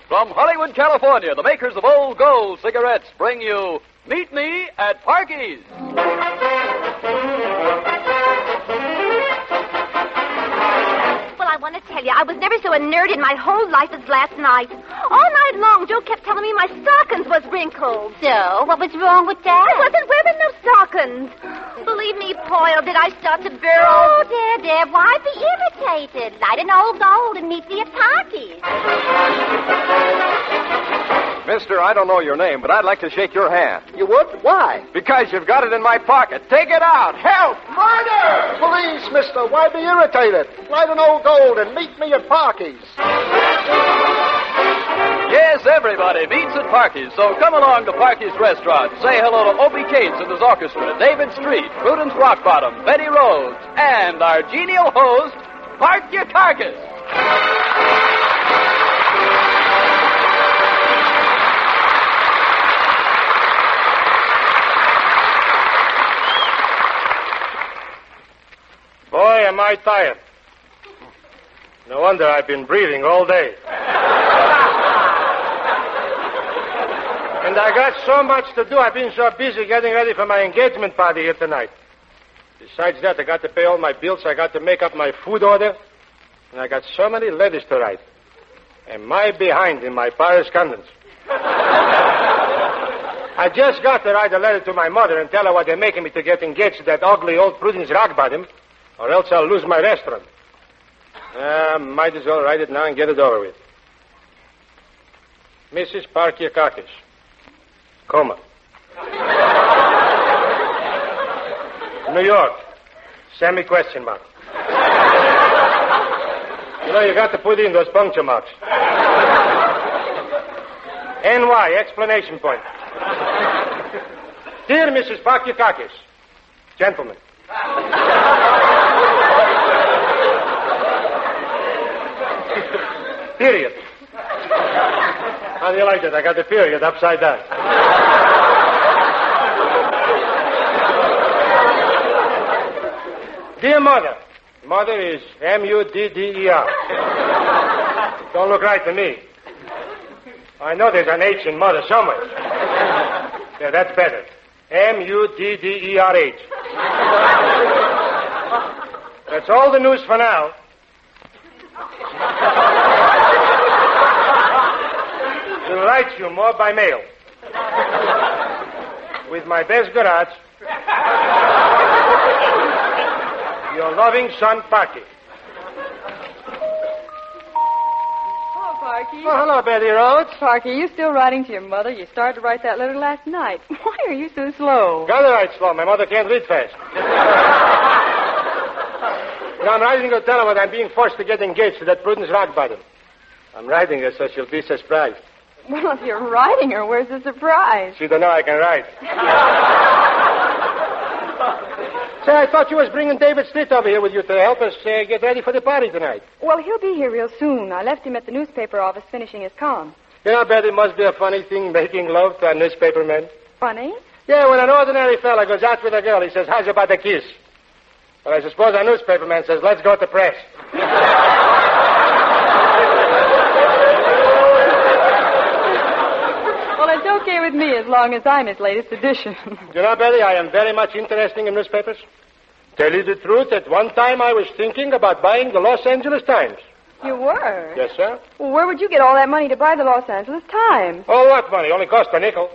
From Hollywood, California, the makers of Old Gold cigarettes bring you Meet Me at Parky's. Well, I want to tell you, I was never so inert in my whole life as last night. All night long, Joe kept telling me my stockings was wrinkled. So, what was wrong with that? I wasn't wearing no stockings. Believe me, Poyle, did I start to burrow? Oh, Deb, why be irritated? Light an Old Gold and meet me at Parky's. Mister, I don't know your name, but I'd like to shake your hand. You would? Why? Because you've got it in my pocket. Take it out. Help! Murder! Police, mister. Why be irritated? Light an Old Gold and meet me at Parky's. Yes, everybody meets at Parky's, so come along to Parky's restaurant. Say hello to Opie Cates and his orchestra, David Street, Prudence Rockbottom, Betty Rhodes, and our genial host, Park Your Carcass. Boy, am I tired. No wonder I've been breathing all day. And I got so much to do. I've been so busy getting ready for my engagement party here tonight. Besides that, I got to pay all my bills. I got to make up my food order. And I got so many letters to write. Am I behind in my correspondence? I just got to write a letter to my mother and tell her what they're making me to get engaged to that ugly old Prudence Rockbottom, or else I'll lose my restaurant. Might as well write it now and get it over with. Mrs. Parky Carcass. Coma. New York. Semi-question mark. You know, you got to put in those puncture marks. NY, explanation point. Dear Mrs. Parky Carcass. Gentlemen. Period. How do you like that? I got the period upside down. Dear Mother. Mother is M-U-D-D-E-R. Don't look right to me. I know there's an H in mother somewhere. Yeah, that's better. M-U-D-D-E-R-H. That's all the news for now. We'll write you more by mail. With my best regards, your loving son, Parky. Hello, Parky. Oh, hello, Betty Rhodes. Parky, you still writing to your mother? You started to write that letter last night. Why are you so slow? Gotta write slow. My mother can't read fast. You know, I'm writing to tell her that I'm being forced to get engaged to that Prudence Rockbottom. I'm writing her so she'll be surprised. Well, if you're writing her, where's the surprise? She don't know I can write. Say, I thought you was bringing David Street over here with you to help us get ready for the party tonight. Well, he'll be here real soon. I left him at the newspaper office finishing his column. You know, Betty, it must be a funny thing making love to a newspaperman. Funny? Yeah, when an ordinary fella goes out with a girl, he says, how's about the kiss? Well, I suppose a newspaperman says, let's go to press. Well, it's okay with me as long as I'm his latest edition. You know, Betty, I am very much interested in newspapers. Tell you the truth, at one time I was thinking about buying the Los Angeles Times. You were? Yes, sir. Well, where would you get all that money to buy the Los Angeles Times? Oh, what money? Only cost a nickel.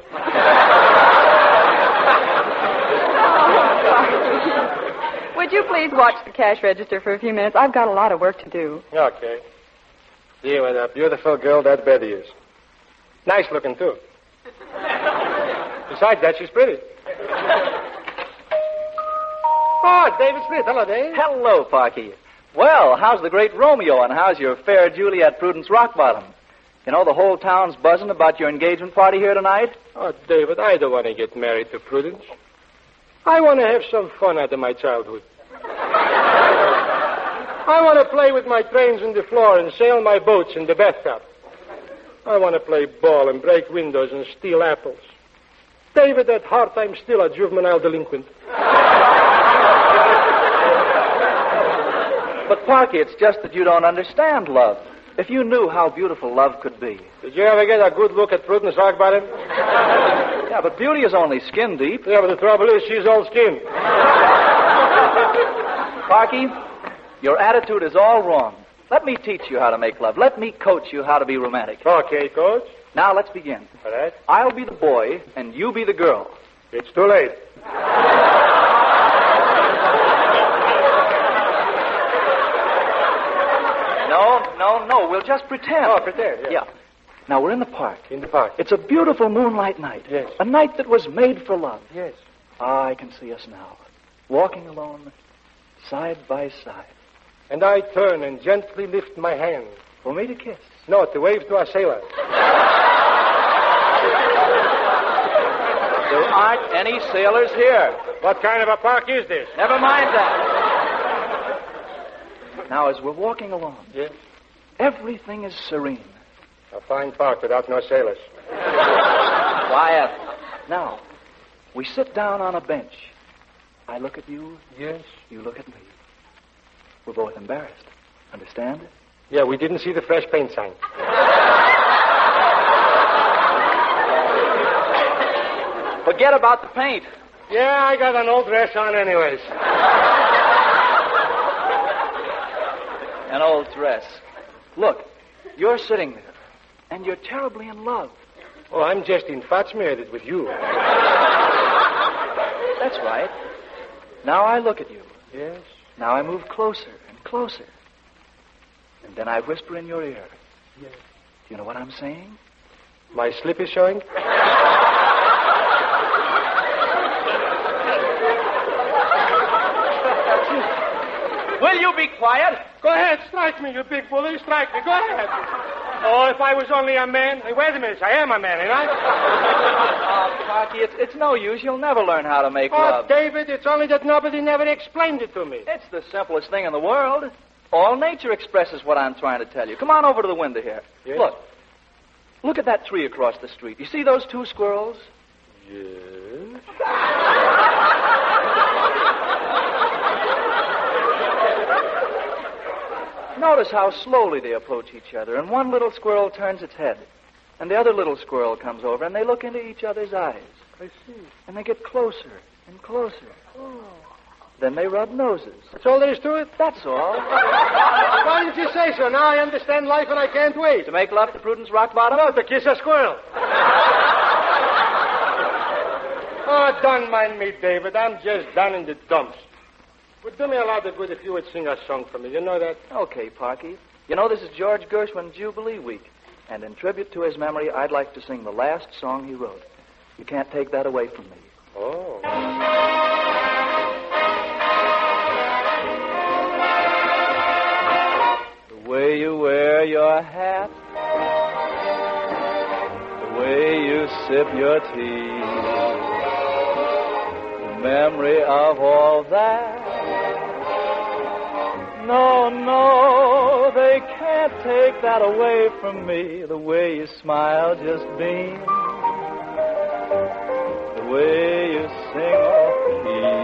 Would you please watch the cash register for a few minutes? I've got a lot of work to do. Okay. Gee, what a beautiful girl that Betty is. Nice looking, too. Besides that, she's pretty. Oh, David Smith. Hello, Dave. Hello, Parky. Well, how's the great Romeo, and how's your fair Juliet Prudence Rockbottom? You know, the whole town's buzzing about your engagement party here tonight. Oh, David, I don't want to get married to Prudence. I want to have some fun out of my childhood. I want to play with my trains on the floor and sail my boats in the bathtub. I want to play ball and break windows and steal apples. David, at heart, I'm still a juvenile delinquent. But, Parky, it's just that you don't understand love. If you knew how beautiful love could be. Did you ever get a good look at Prudence Rockbottom? Yeah, but beauty is only skin deep. Yeah, but the trouble is she's all skin. Parky, your attitude is all wrong. Let me teach you how to make love. Let me coach you how to be romantic. Okay, Coach. Now, let's begin. All right. I'll be the boy, and you be the girl. It's too late. No. We'll just pretend. Oh, pretend, Yeah. Now, we're in the park. In the park. It's a beautiful moonlight night. Yes. A night that was made for love. Yes. Ah, I can see us now, walking alone, side by side. And I turn and gently lift my hand. For me to kiss. No, to wave to a sailor. There aren't any sailors here. What kind of a park is this? Never mind that. Now, as we're walking along, Yes. everything is serene. A fine park without no sailors. Quiet. Now, we sit down on a bench. I look at you. Yes. You look at me. We're both embarrassed. Understand? Yeah, we didn't see the fresh paint sign. Forget about the paint. Yeah, I got an old dress on anyways. An old dress. Look, you're sitting there, and you're terribly in love. Oh, I'm just infatuated with you. That's right. Now I look at you. Yes. Now I move closer and closer. And then I whisper in your ear. Yes. Do you know what I'm saying? My slip is showing? Will you be quiet? Go ahead, strike me, you big bully. Strike me. Go ahead. Oh, if I was only a man. Hey, wait a minute. I am a man, ain't I? Oh, Parky, it's no use. You'll never learn how to make Oh, love. David, it's only that nobody never explained it to me. It's the simplest thing in the world. All nature expresses what I'm trying to tell you. Come on over to the window here. Yes? Look at that tree across the street. You see those two squirrels? Yes. Notice how slowly they approach each other, and one little squirrel turns its head, and the other little squirrel comes over, and they look into each other's eyes. I see. And they get closer and closer. Oh. Then they rub noses. That's all there is to it? That's all. Why didn't you say so? Now I understand life and I can't wait. To make love to Prudence Rockbottom? No, to kiss a squirrel. Oh, don't mind me, David. I'm just down in the dumps. Would do me a lot of good if you would sing a song for me. You know that? Okay, Parky. You know, this is George Gershwin's Jubilee Week. And in tribute to his memory, I'd like to sing the last song he wrote. You can't take that away from me. Oh. The way you wear your hat, the way you sip your tea, the memory of all that. No, they can't take that away from me. The way you smile just beams, the way you sing off key,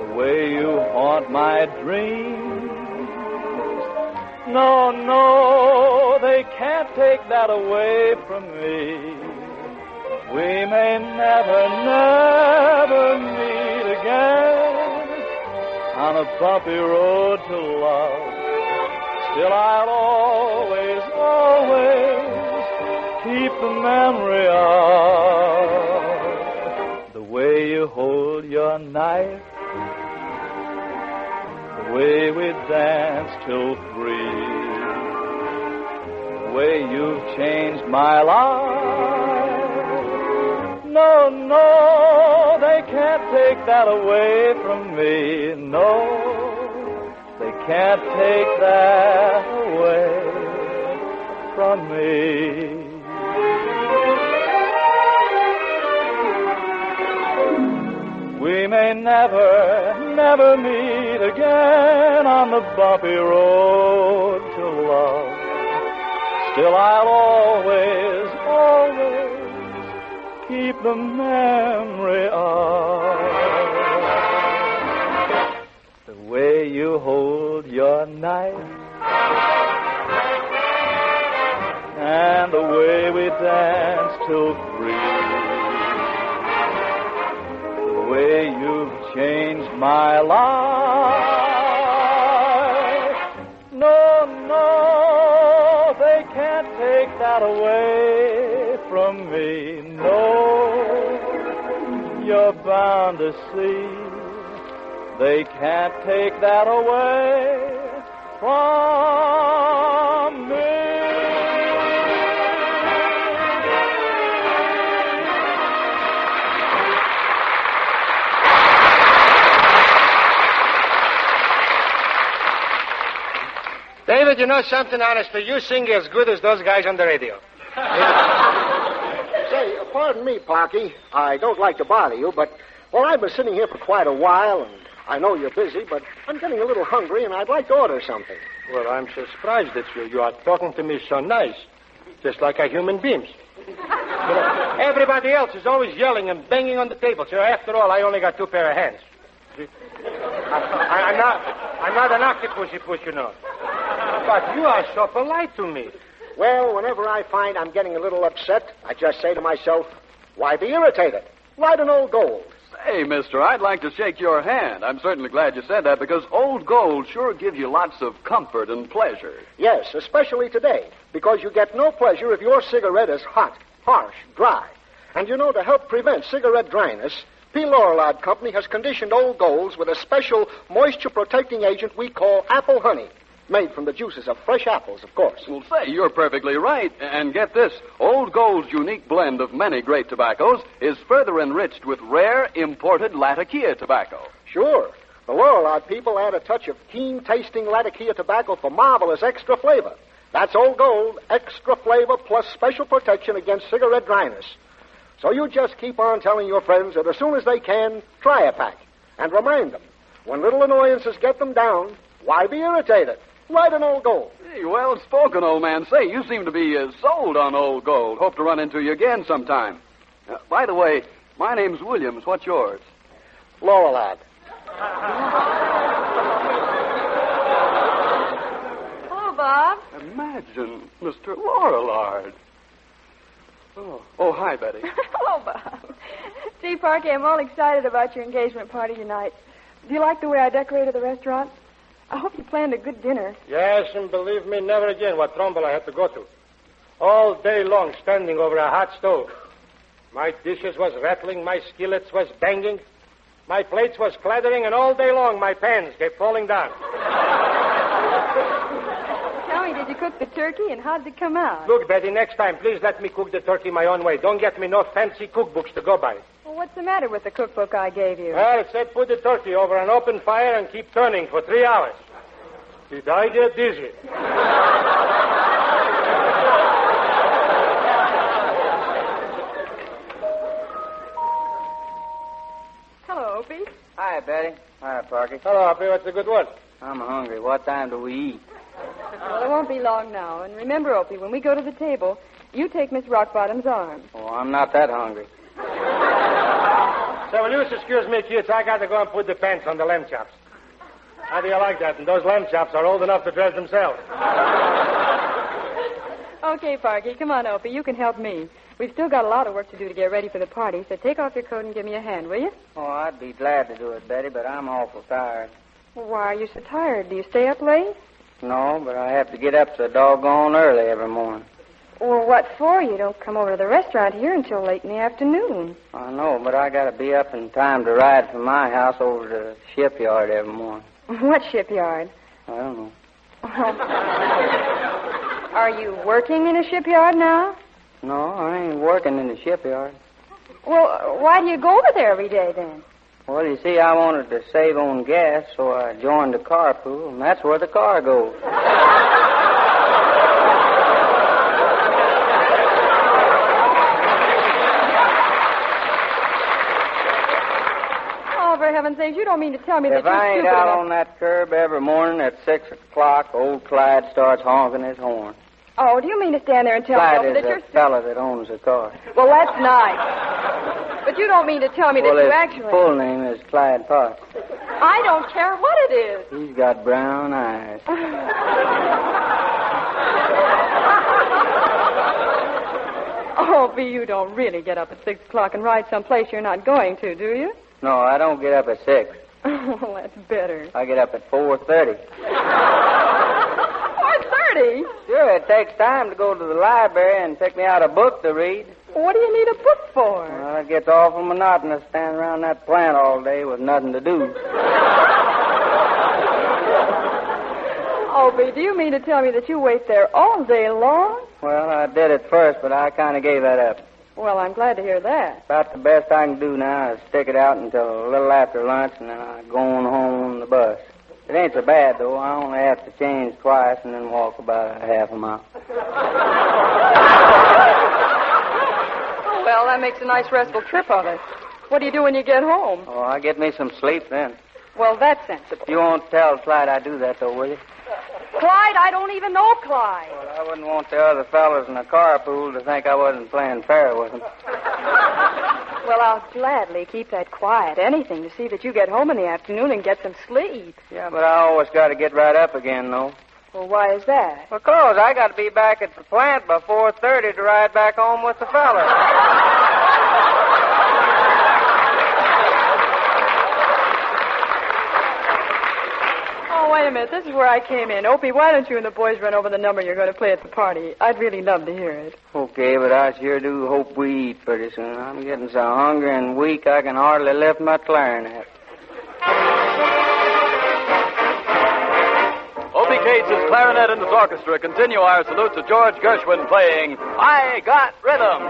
the way you haunt my dreams. No, they can't take that away from me. We may never meet again on a bumpy road to love. Still I'll always keep the memory of the way you hold your knife, the way we danced till 3, the way you've changed my life. No, they can't take that away from me. No, they can't take that away from me. We may never meet again on the bumpy road to love. Still I'll always keep the memory of the way you hold your knife, and the way we danced till 3. The way you've changed my life. No, no, they can't take that away from me. No, you're bound to see. They can't take that away from me. David, you know something, honestly? You sing as good as those guys on the radio. Say, pardon me, Parky. I don't like to bother you, but, well, I've been sitting here for quite a while, and I know you're busy, but I'm getting a little hungry, and I'd like to order something. Well, I'm so surprised at you. You are talking to me so nice, just like a human being. You know, everybody else is always yelling and banging on the table, so after all, I only got 2 pair of hands. See? I'm not an octopusy push, you know. But you are so polite to me. Well, whenever I find I'm getting a little upset, I just say to myself, why be irritated? Light an old gold. Hey, mister, I'd like to shake your hand. I'm certainly glad you said that because Old Gold sure gives you lots of comfort and pleasure. Yes, especially today, because you get no pleasure if your cigarette is hot, harsh, dry. And you know, to help prevent cigarette dryness, P. Lorillard Company has conditioned Old Golds with a special moisture-protecting agent we call apple honey. Made from the juices of fresh apples, of course. Well, say, you're perfectly right. And get this, Old Gold's unique blend of many great tobaccos is further enriched with rare, imported Latakia tobacco. Sure. The Lorillard people add a touch of keen-tasting Latakia tobacco for marvelous extra flavor. That's Old Gold, extra flavor plus special protection against cigarette dryness. So you just keep on telling your friends that as soon as they can, try a pack. And remind them, when little annoyances get them down, why be irritated? Light an Old Gold. Hey, well spoken, old man. Say, you seem to be sold on Old Gold. Hope to run into you again sometime. By the way, my name's Williams. What's yours? Lorillard. Hello, Bob. Imagine, Mr. Lorillard. Oh, hi, Betty. Hello, Bob. See, Parky, I'm all excited about your engagement party tonight. Do you like the way I decorated the restaurant? I hope you planned a good dinner. Yes, and believe me, never again what trouble I had to go to. All day long standing over a hot stove. My dishes was rattling, my skillets was banging, my plates was clattering, and all day long my pans kept falling down. Tell me, did you cook the turkey, and how did it come out? Look, Betty, next time, please let me cook the turkey my own way. Don't get me no fancy cookbooks to go by. Well, what's the matter with the cookbook I gave you? Well, it said put the turkey over an open fire and keep turning for 3 hours. Did I get dizzy? Hello, Opie. Hi, Betty. Hi, Parky. Hello, Opie. What's the good word? I'm hungry. What time do we eat? Well, it won't be long now. And remember, Opie, when we go to the table, you take Miss Rockbottom's arm. Oh, I'm not that hungry. So will you excuse me, kids? I got to go and put the pants on the lamb chops. How do you like that? And those lamb chops are old enough to dress themselves. Okay, Parky, come on, Opie. You can help me. We've still got a lot of work to do to get ready for the party, so take off your coat and give me a hand, will you? Oh, I'd be glad to do it, Betty, but I'm awful tired. Well, why are you so tired? Do you stay up late? No, but I have to get up so doggone early every morning. Well, what for? You don't come over to the restaurant here until late in the afternoon. I know, but I got to be up in time to ride from my house over to the shipyard every morning. What shipyard? I don't know. Are you working in a shipyard now? No, I ain't working in the shipyard. Well, why do you go over there every day, then? Well, you see, I wanted to save on gas, so I joined the carpool, and that's where the car goes. Oh, for heaven's sake, you don't mean to tell me that If you're I ain't stupid out enough... on that curb every morning at 6 o'clock, old Clyde starts honking his horn. Oh, do you mean to stand there and tell Clyde me is that you're a fella that owns the car. Well, that's nice. But you don't mean to tell me that you His actually... full name is Clyde Park. I don't care what it is. He's got brown eyes. Opie, you don't really get up at 6 o'clock and ride someplace you're not going to, do you? No, I don't get up at 6. Well, that's better. I get up at 4:30. 4:30? Sure, it takes time to go to the library and pick me out a book to read. What do you need a book for? Well, it gets awful monotonous standing around that plant all day with nothing to do. Opie, do you mean to tell me that you wait there all day long? Well, I did at first, but I kind of gave that up. Well, I'm glad to hear that. About the best I can do now is stick it out until a little after lunch, and then I go on home on the bus. It ain't so bad, though. I only have to change twice and then walk about a half a mile. Well, that makes a nice restful trip of it. What do you do when you get home? Oh, I get me some sleep then. Well, that's sensible. You won't tell Clyde I do that, though, will you? Clyde, I don't even know Clyde. Well, I wouldn't want the other fellas in the carpool to think I wasn't playing fair with them. Well, I'll gladly keep that quiet. Anything to see that you get home in the afternoon and get some sleep. Yeah, but I always got to get right up again, though. Well, why is that? Because I got to be back at the plant by 4:30 to ride back home with the fellas. Oh, wait a minute. This is where I came in. Opie, why don't you and the boys run over the number you're going to play at the party? I'd really love to hear it. Okay, but I sure do hope we eat pretty soon. I'm getting so hungry and weak I can hardly lift my clarinet. Opie Cates' clarinet and his orchestra continue our salute to George Gershwin playing I Got Rhythm.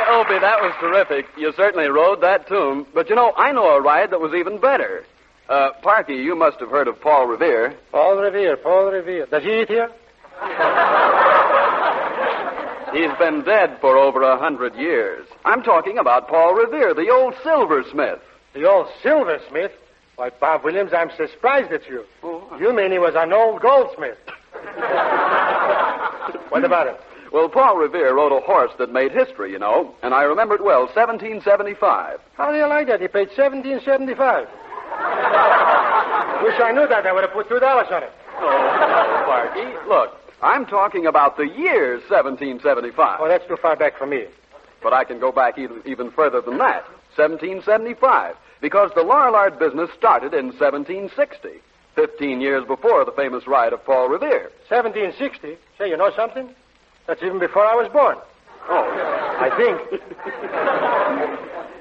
Opie, that was terrific. You certainly rode that tune. But, I know a ride that was even better. Parky, you must have heard of Paul Revere. Paul Revere. Does he eat here? He's been dead for over 100 years. I'm talking about Paul Revere, the old silversmith. The old silversmith? Why, Bob Williams, I'm surprised at you. Oh. You mean he was an old goldsmith. What about him? Well, Paul Revere rode a horse that made history, and I remember it well, 1775. How do you like that? He paid $17.75. Wish I knew that. I would have put $2 on it. Oh, Parky, look, I'm talking about the year 1775. Oh, that's too far back for me. But I can go back even further than that, 1775, because the Lorillard business started in 1760, 15 years before the famous ride of Paul Revere. 1760? Say, you know something? That's even before I was born. Oh, I think.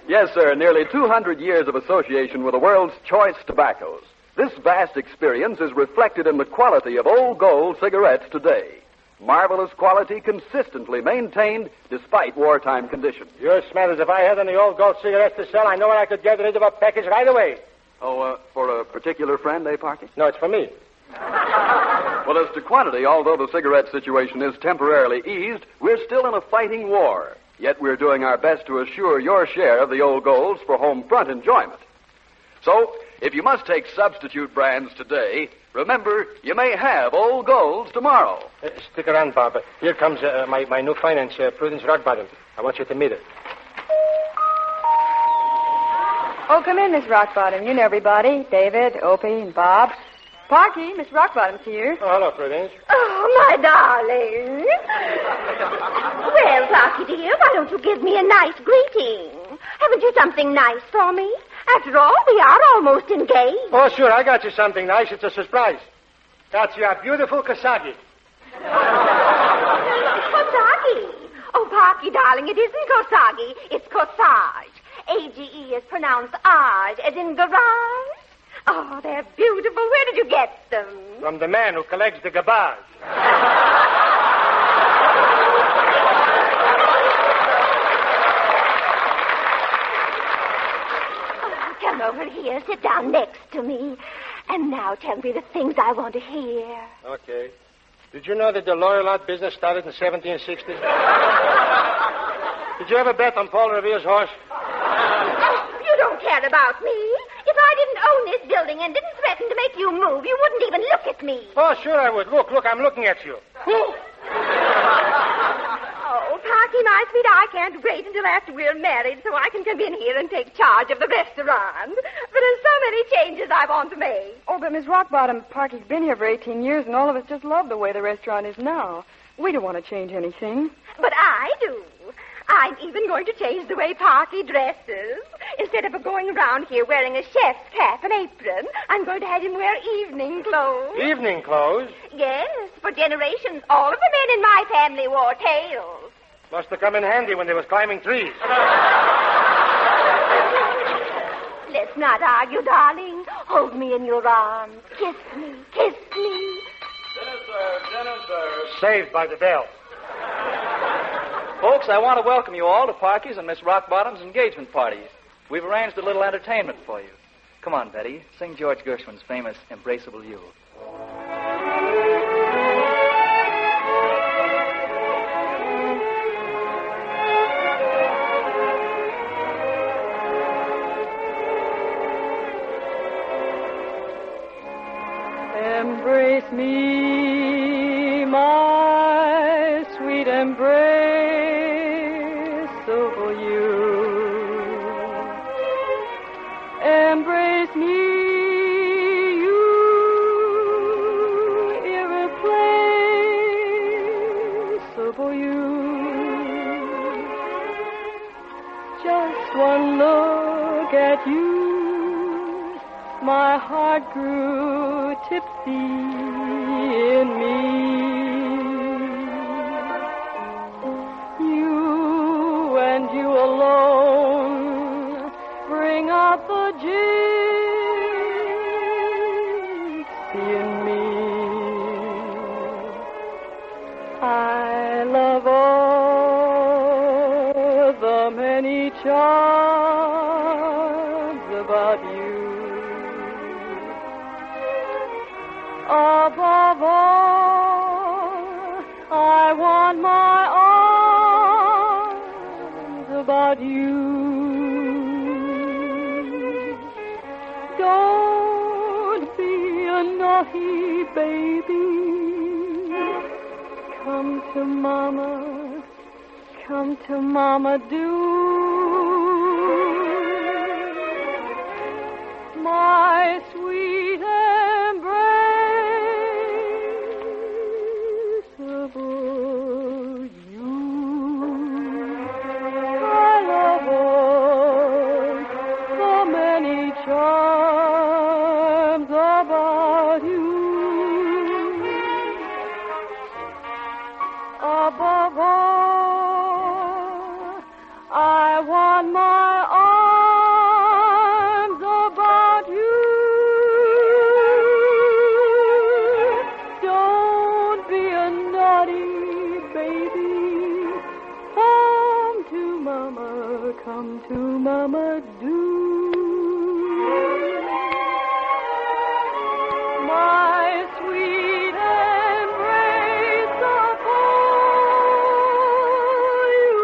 Yes, sir, nearly 200 years of association with the world's choice tobaccos. This vast experience is reflected in the quality of Old Gold cigarettes today. Marvelous quality consistently maintained despite wartime conditions. You're smart as if I had any Old Gold cigarettes to sell. I know where I could get rid of a package right away. Oh, for a particular friend, eh, Parky? No, it's for me. Well, as to quantity, although the cigarette situation is temporarily eased, we're still in a fighting war. Yet we're doing our best to assure your share of the Old Golds for home front enjoyment. So, if you must take substitute brands today, remember, you may have Old Golds tomorrow. Stick around, Bob. Here comes my new finance, Prudence Rockbottom. I want you to meet her. Oh, come in, Miss Rockbottom. You know everybody. David, Opie, and Bob. Parky, Miss Rockbottom to you. Oh, hello, Prudence. Oh, my darling. Well, Parky, dear, why don't you give me a nice greeting? Haven't you something nice for me? After all, we are almost engaged. Oh, sure, I got you something nice. It's a surprise. Got you a beautiful Kasagi. Kosagi. Oh, Parky, darling, it isn't Kosagi. It's Corsage. A-G-E is pronounced Aj, as in garage. Oh, they're beautiful. Where did you get them? From the man who collects the garbage. Oh, come over here. Sit down next to me. And now tell me the things I want to hear. Okay. Did you know that the Lorillard business started in 1760? Did you ever bet on Paul Revere's horse? You don't care about me. If I didn't own this building and didn't threaten to make you move, you wouldn't even look at me. Oh, sure I would. Look, I'm looking at you. Oh, Parky, my sweet, I can't wait until after we're married so I can come in here and take charge of the restaurant. But there's so many changes I want to make. Oh, but Miss Rockbottom, Parky's been here for 18 years, and all of us just love the way the restaurant is now. We don't want to change anything. But I do. I'm even going to change the way Parky dresses. Instead of going around here wearing a chef's cap and apron, I'm going to have him wear evening clothes. Evening clothes? Yes. For generations, all of the men in my family wore tails. Must have come in handy when they was climbing trees. Let's not argue, darling. Hold me in your arms. Kiss me. Kiss me. Dinner served, dinner served. Saved by the bell. Folks, I want to welcome you all to Parky's and Miss Rockbottom's engagement parties. We've arranged a little entertainment for you. Come on, Betty. Sing George Gershwin's famous Embraceable You. Embrace me, my sweet embraceable you. Embrace me, you irreplaceable you. Just one look at you, my heart grew tipsy in me. You and you alone bring out the gypsy in me. I love all the many charms about you. Above all, I want my arms about you. Don't be a naughty baby. Come to Mama, do. My sweet embraceable you. come to Mama do. My sweet embrace upon you.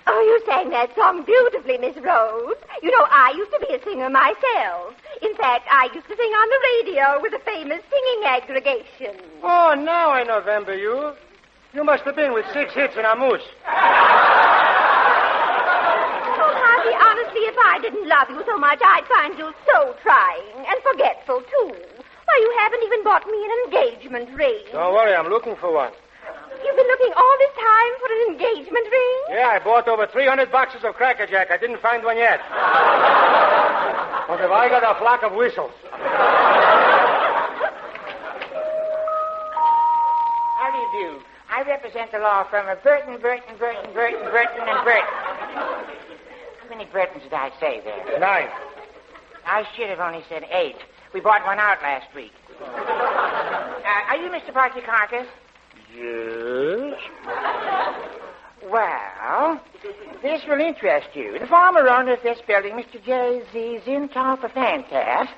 Oh, you sang that song beautifully, Miss Rose. You know, I used to be a singer myself. In fact, I used to sing on the radio with a famous singing aggregation. Oh, now I November you. You must have been with 6 hits and a moose. Oh, Parky, honestly, if I didn't love you so much, I'd find you so trying and forgetful, too. Why, you haven't even bought me an engagement ring. Don't worry, I'm looking for one. You've been looking all this time for an engagement ring? Yeah, I bought over 300 boxes of Cracker Jack. I didn't find one yet. But have I got a flock of whistles? How do you do? I represent the law firm of Burton, and Burton. How many Burtons did I say there? 9. I should have only said 8. We bought one out last week. Are you Mr. Parky Carcass? Yes. Well, this will interest you. The former owner of this building, Mr. J.Z. Zintalpa Fantas,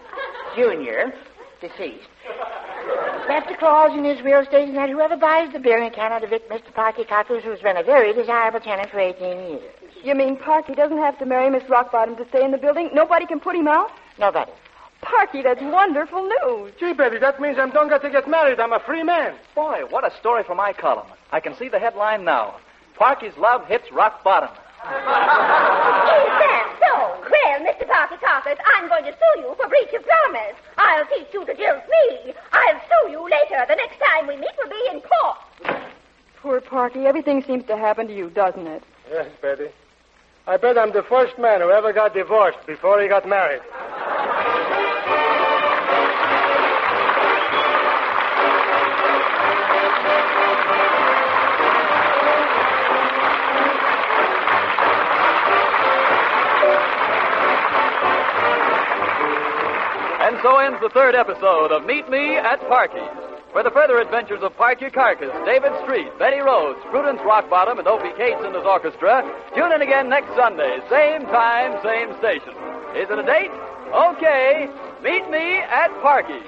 Jr., deceased, left a clause in his will stating that whoever buys the building cannot evict Mr. Parky Carcass, who's been a very desirable tenant for 18 years. You mean Parky doesn't have to marry Miss Rockbottom to stay in the building? Nobody can put him out? Nobody. Parky, that's wonderful news. Gee, Betty, that means I don't got to get married. I'm a free man. Boy, what a story for my column. I can see the headline now. Parky's love hits rock bottom. Is that so? Well, Mr. Parky Carcass, I'm going to sue you for breach of promise. I'll teach you to jilt me. I'll sue you later. The next time we meet will be in court. Poor Parky, everything seems to happen to you, doesn't it? Yes, Betty. I bet I'm the first man who ever got divorced before he got married. And so ends the 3rd episode of Meet Me at Parky's. For the further adventures of Parky Carcass, David Street, Betty Rhodes, Prudence Rockbottom, and Opie Cates and his orchestra, tune in again next Sunday, same time, same station. Is it a date? Okay, meet me at Parky's.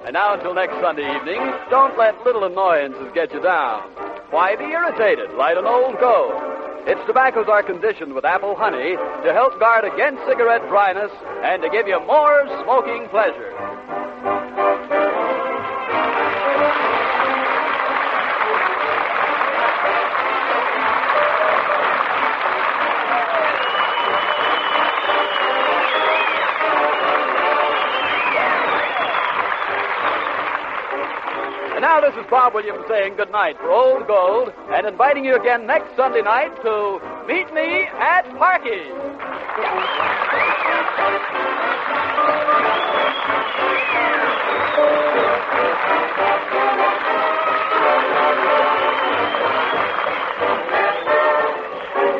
And now until next Sunday evening, don't let little annoyances get you down. Why be irritated? Light an Old Gold. Its tobaccos are conditioned with apple honey to help guard against cigarette dryness and to give you more smoking pleasure. And now this is Bob Williams saying good night for Old Gold and inviting you again next Sunday night to Meet Me at Parky's.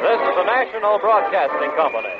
This is the National Broadcasting Company.